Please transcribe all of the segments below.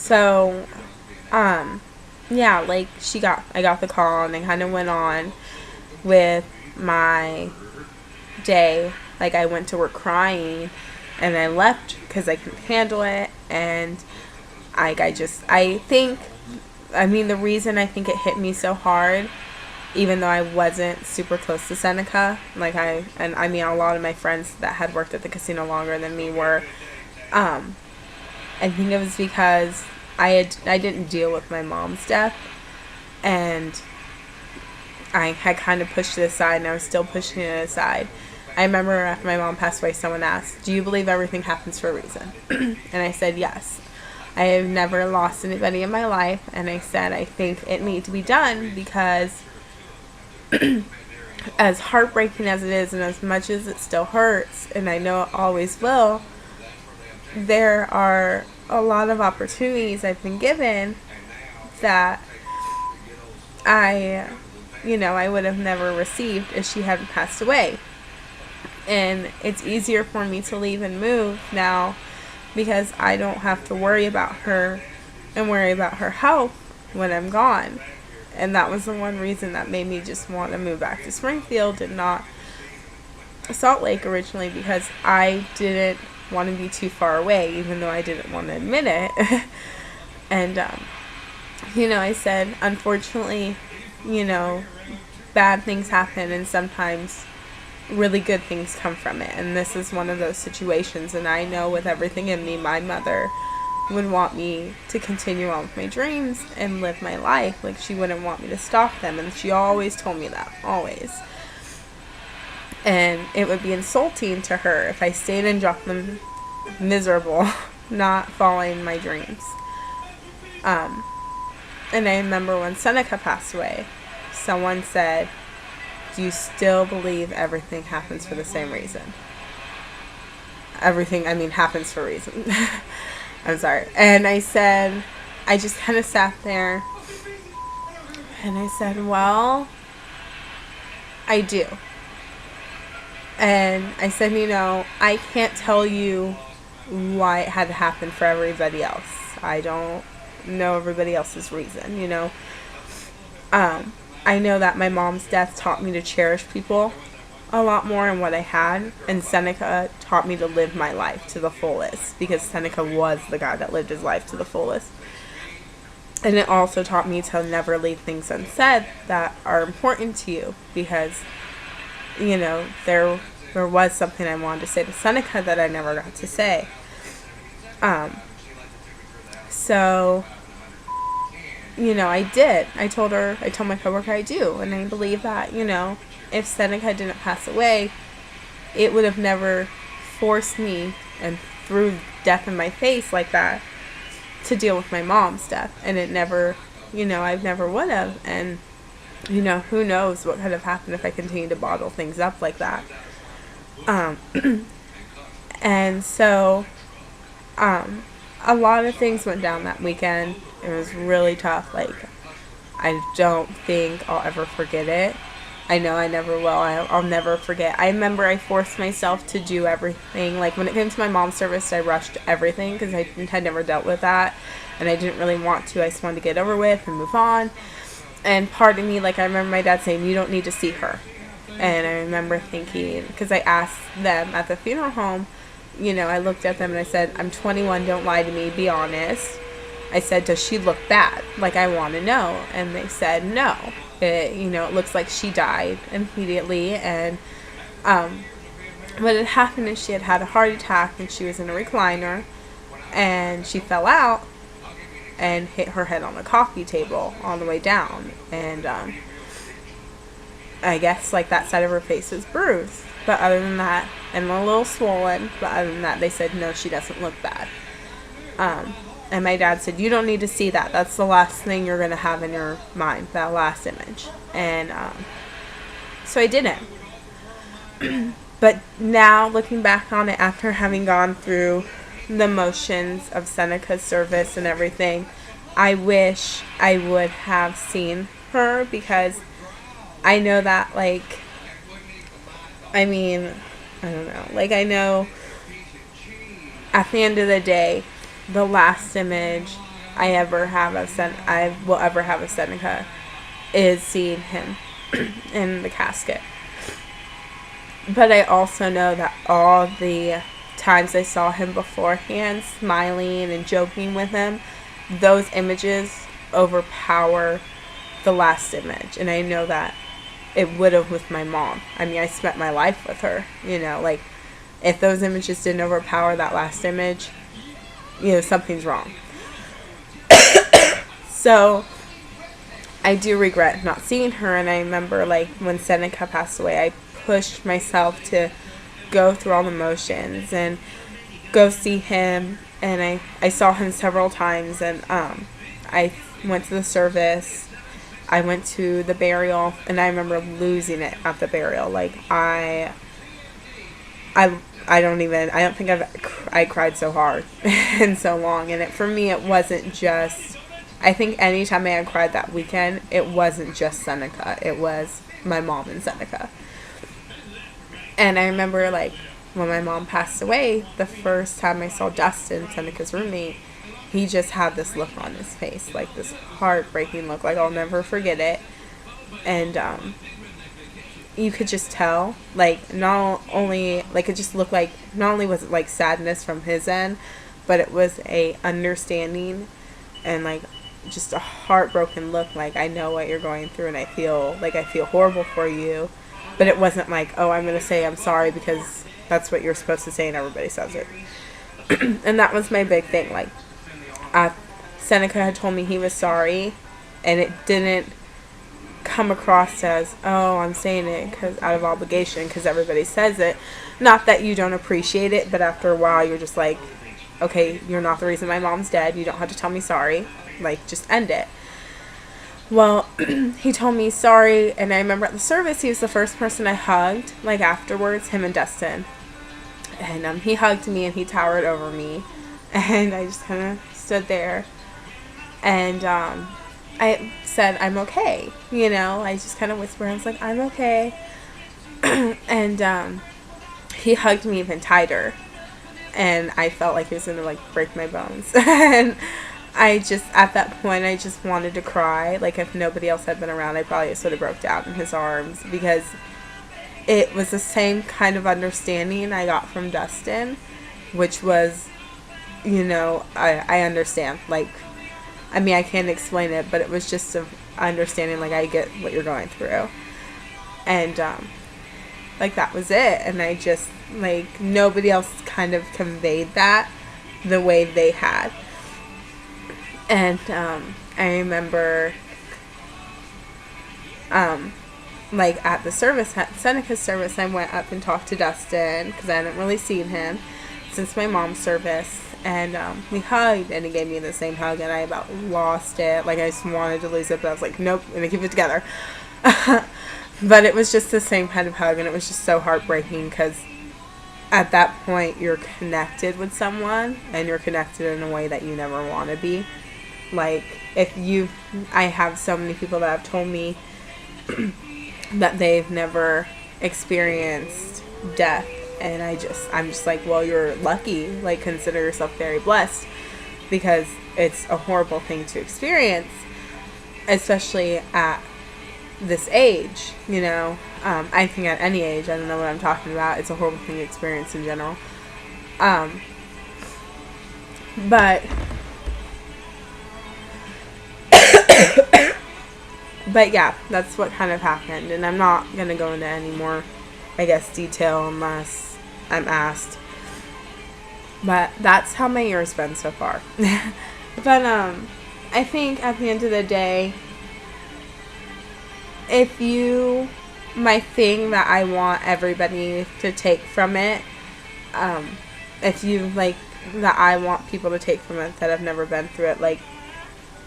So, yeah, like I got the call, and I kind of went on with my day. Like, I went to work crying, and I left because I couldn't handle it. And I think, I mean, the reason I think it hit me so hard, even though I wasn't super close to Seneca, I mean, a lot of my friends that had worked at the casino longer than me were, I think it was because I didn't deal with my mom's death, and I had kind of pushed it aside, and I was still pushing it aside. I remember after my mom passed away, someone asked, "Do you believe everything happens for a reason?" And I said, yes. I have never lost anybody in my life, and I said, I think it needs to be done because as heartbreaking as it is, and as much as it still hurts, and I know it always will, there are a lot of opportunities I've been given that I would have never received if she hadn't passed away. And it's easier for me to leave and move now because I don't have to worry about her and worry about her health when I'm gone. And that was the one reason that made me just want to move back to Springfield and not Salt Lake originally, because I didn't want to be too far away, even though I didn't want to admit it. And, I said, unfortunately, bad things happen, and sometimes really good things come from it. And this is one of those situations. And I know with everything in me, my mother would want me to continue on with my dreams and live my life. Like, she wouldn't want me to stop them. And she always told me that. Always. And it would be insulting to her if I stayed and dropped them miserable, not following my dreams. And I remember when Seneca passed away, someone said, "Do you still believe everything happens for the same reason?" Everything, I mean, happens for a reason. I'm sorry. And I said, I just kind of sat there, and I said, well, I do. And I said, I can't tell you why it had to happen for everybody else. I don't know everybody else's reason, I know that my mom's death taught me to cherish people a lot more than what I had, and Seneca taught me to live my life to the fullest, because Seneca was the guy that lived his life to the fullest. And it also taught me to never leave things unsaid that are important to you, because, there was something I wanted to say to Seneca that I never got to say. So, I did. I told my coworker I do. And I believe that, if Seneca didn't pass away, it would have never forced me and threw death in my face like that to deal with my mom's death. And it never, I never would have. And, who knows what could have happened if I continued to bottle things up like that. And so, a lot of things went down that weekend. It was really tough. Like, I don't think I'll ever forget it. I know I never will. I'll never forget. I remember I forced myself to do everything. Like, when it came to my mom's service, I rushed everything because I had never dealt with that. And I didn't really want to. I just wanted to get over with and move on. And part of me, like, I remember my dad saying, "You don't need to see her." And I remember thinking, because I asked them at the funeral home, I looked at them and I said, "I'm 21, don't lie to me, be honest." I said, "Does she look bad? Like, I want to know." And they said, "No. It looks like she died immediately." And what had happened is she had had a heart attack, and she was in a recliner, and she fell out and hit her head on the coffee table on the way down. And I guess, like, that side of her face was bruised. But other than that, and a little swollen, but other than that, they said, "No, she doesn't look bad." And my dad said, "You don't need to see that. That's the last thing you're going to have in your mind, that last image." And so I didn't. But now, looking back on it, after having gone through the motions of Seneca's service and everything, I wish I would have seen her, because I know that, like, I mean, I don't know. Like, I know at the end of the day, the last image I will ever have of Seneca is seeing him in the casket. But I also know that all the times I saw him beforehand, smiling and joking with him, those images overpower the last image. And I know that it would have with my mom. I mean, I spent my life with her, like, if those images didn't overpower that last image, something's wrong. So I do regret not seeing her. And I remember, like, when Seneca passed away, I pushed myself to go through all the motions and go see him. And I saw him several times. And I went to the service. I went to the burial. And I remember losing it at the burial. Like, I don't think I cried so hard in so long. And for me, it wasn't just, I think anytime I had cried that weekend, it wasn't just Seneca. It was my mom and Seneca. And I remember, like, when my mom passed away, the first time I saw Dustin, Seneca's roommate, he just had this look on his face, like this heartbreaking look, like I'll never forget it. And you could just tell, like, not only, like, it just looked like, not only was it like sadness from his end, but it was a understanding and, like, just a heartbroken look, like, I know what you're going through and I feel horrible for you. But it wasn't like, oh, I'm going to say I'm sorry because that's what you're supposed to say and everybody says it. And that was my big thing. Like, Seneca had told me he was sorry, and it didn't come across as, oh, I'm saying it because out of obligation because everybody says it. Not that you don't appreciate it, but after a while you're just like, okay, you're not the reason my mom's dead. You don't have to tell me sorry. Like, just end it. Well, he told me sorry, and I remember at the service, he was the first person I hugged, like, afterwards, him and Dustin. And he hugged me, and he towered over me, and I just kind of stood there, and I said, I'm okay, I just kind of whispered, I was like, I'm okay, and he hugged me even tighter, and I felt like he was going to, like, break my bones, and at that point, I just wanted to cry. Like, if nobody else had been around, I probably just would have broke down in his arms, because it was the same kind of understanding I got from Dustin, which was, I understand. Like, I mean, I can't explain it, but it was just a understanding, like, I get what you're going through. And, like, that was it. And I just, like, nobody else kind of conveyed that the way they had. And I remember, like, at the service, at Seneca's service, I went up and talked to Dustin, because I hadn't really seen him since my mom's service, and we hugged, and he gave me the same hug, and I about lost it. Like, I just wanted to lose it, but I was like, nope, I'm going to keep it together. But it was just the same kind of hug, and it was just so heartbreaking, because at that point, you're connected with someone, and you're connected in a way that you never want to be. Like, I have so many people that have told me that they've never experienced death, and I'm just like, well, you're lucky. Like, consider yourself very blessed, because it's a horrible thing to experience, especially at this age, I think at any age, I don't know what I'm talking about, it's a horrible thing to experience in general, but yeah, that's what kind of happened, and I'm not going to go into any more, I guess, detail unless I'm asked. But that's how my year's been so far. But I think at the end of the day, my thing that I want everybody to take from it, that I want people to take from it that have never been through it, like,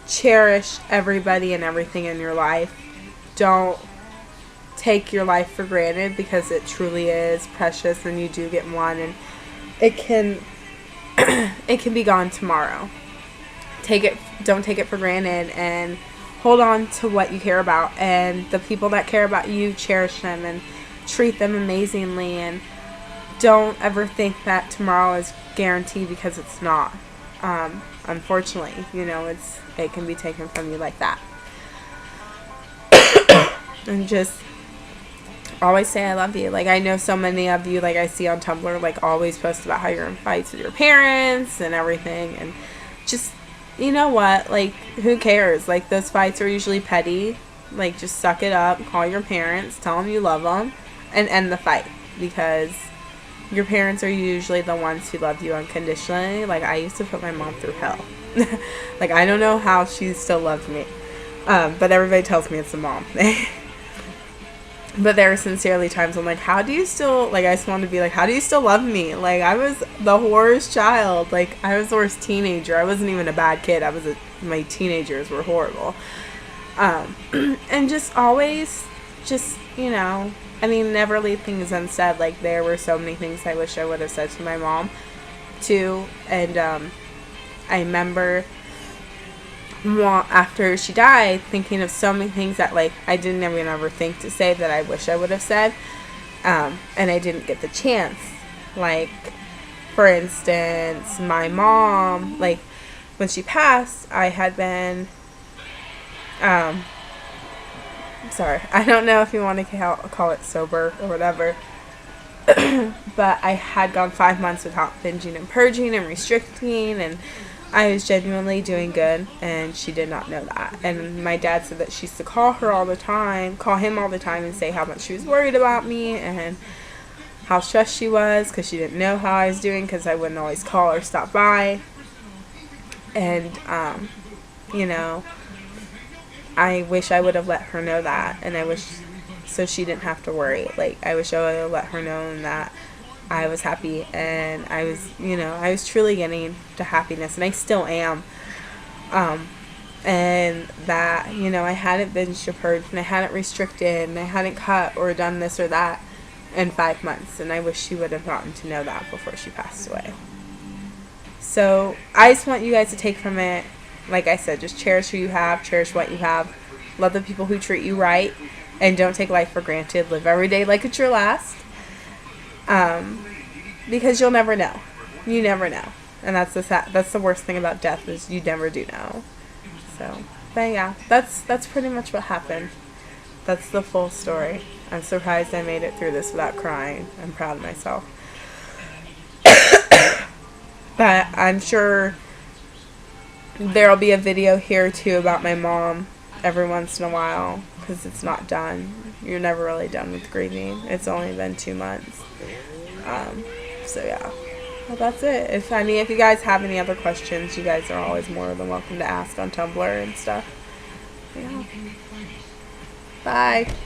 cherish everybody and everything in your life. Don't take your life for granted, because it truly is precious, and you do get one, and it can be gone tomorrow. Don't take it for granted, and hold on to what you care about, and the people that care about you, cherish them and treat them amazingly, and don't ever think that tomorrow is guaranteed, because it's not. unfortunately, it can be taken from you like that. And just always say I love you. Like, I know so many of you, like, I see on Tumblr, like, always post about how you're in fights with your parents and everything. And just, you know what? Like, who cares? Like, those fights are usually petty. Like, just suck it up. Call your parents. Tell them you love them. And end the fight. Because your parents are usually the ones who love you unconditionally. Like, I used to put my mom through hell. Like, I don't know how she still loved me. But everybody tells me it's the mom. But there are sincerely times I'm like, how do you still, like, I just wanted to be like, how do you still love me? Like, I was the worst child. Like, I was the worst teenager. I wasn't even a bad kid. My teenagers were horrible. And just always, never leave things unsaid. Like, there were so many things I wish I would have said to my mom, too. And, I remember after she died, thinking of so many things that, like, I didn't even ever think to say that I wish I would have said, and I didn't get the chance. Like, for instance, my mom, like, when she passed, I had been, sorry, I don't know if you want to call it sober or whatever, but I had gone 5 months without binging and purging and restricting, and I was genuinely doing good, and she did not know that. And my dad said that she used to call him all the time, and say how much she was worried about me and how stressed she was because she didn't know how I was doing because I wouldn't always call or stop by. And, I wish I would have let her know that, and I wish so she didn't have to worry. Like, I wish I would have let her know that I was happy, and I was truly getting to happiness, and I still am. And that, I hadn't binged or purged, and I hadn't restricted, and I hadn't cut or done this or that in 5 months, and I wish she would have gotten to know that before she passed away. So, I just want you guys to take from it, like I said, just cherish who you have, cherish what you have, love the people who treat you right, and don't take life for granted. Live every day like it's your last. Because you'll never know. You never know. And that's the worst thing about death is you never do know. So, but yeah, that's pretty much what happened. That's the full story. I'm surprised I made it through this without crying. I'm proud of myself. But I'm sure there'll be a video here too about my mom every once in a while, because it's not done. You're never really done with grieving. It's only been 2 months. So yeah, well, that's it. If you guys have any other questions, you guys are always more than welcome to ask on Tumblr and stuff. Yeah. Bye.